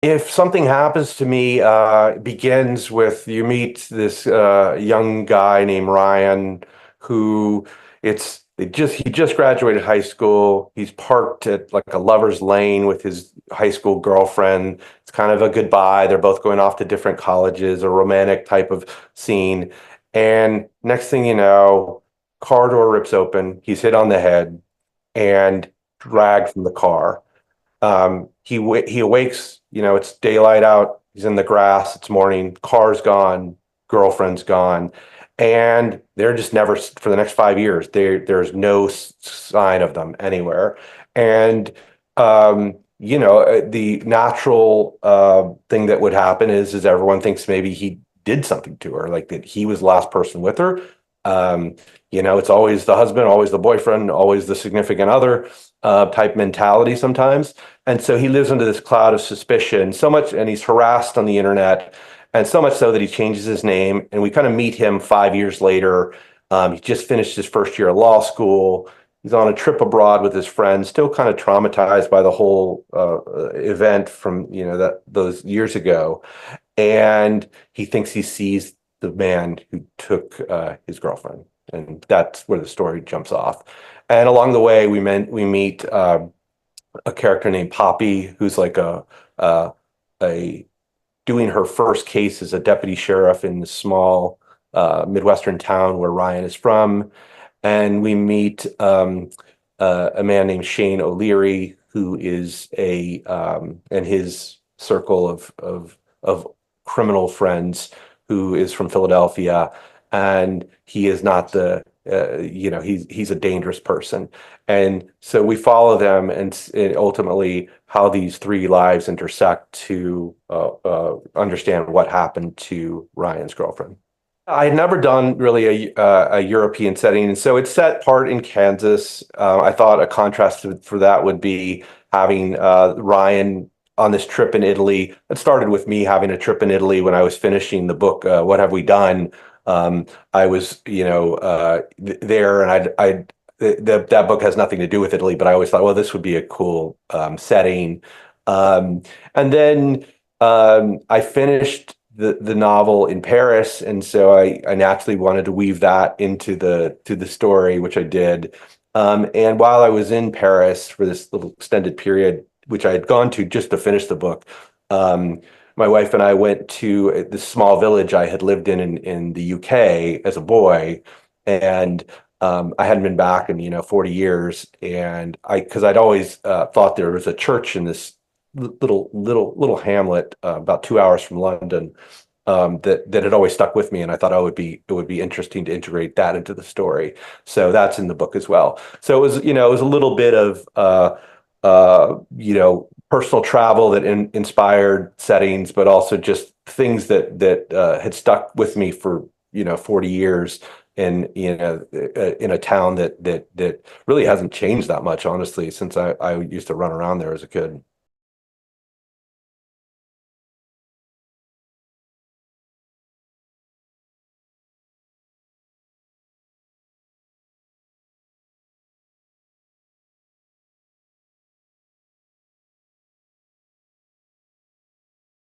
If something happens to me, it begins with you meet this young guy named Ryan, who he just graduated high school. He's parked at like a lover's lane with his high school girlfriend. It's kind of a goodbye. They're both going off to different colleges, a romantic type of scene. And next thing you know, car door rips open. He's hit on the head and dragged from the car. He awakes, it's daylight out, he's in the grass, it's morning, car's gone, girlfriend's gone, and they're just never, for the next 5 years, there's no sign of them anywhere. And the natural thing that would happen is everyone thinks maybe he did something to her, like that he was the last person with her. It's always the husband, always the boyfriend, always the significant other type mentality sometimes. And so he lives under this cloud of suspicion so much, and he's harassed on the internet, and so much so that he changes his name. And we kind of meet him 5 years later. He just finished his first year of law school. He's on a trip abroad with his friends, still kind of traumatized by the whole event from those years ago. And he thinks he sees the man who took his girlfriend, and that's where the story jumps off. And along the way, we meet a character named Poppy, who's like a a doing her first case as a deputy sheriff in the small Midwestern town where Ryan is from. And we meet a man named Shane O'Leary, who is and his circle of criminal friends, who is from Philadelphia, and he is not he's a dangerous person. And so we follow them, and ultimately how these three lives intersect to understand what happened to Ryan's girlfriend. I had never done really a European setting, and so it's set part in Kansas. I thought a contrast for that would be having Ryan on this trip in Italy. It started with me having a trip in Italy when I was finishing the book, What Have We Done? I was, there, and that book has nothing to do with Italy, but I always thought, well, this would be a cool setting. And then I finished the novel in Paris, and so I naturally wanted to weave that into the story, which I did. And while I was in Paris for this little extended period, which I had gone to just to finish the book, my wife and I went to this small village I had lived in the UK as a boy, and I hadn't been back in 40 years, and because I'd always thought there was a church in this little hamlet about 2 hours from London, that had always stuck with me, and I thought, oh, it would be interesting to integrate that into the story. So that's in the book as well. So it was a little bit of personal travel that inspired settings, but also just things that had stuck with me for 40 years in a town that really hasn't changed that much, honestly, since I used to run around there as a kid.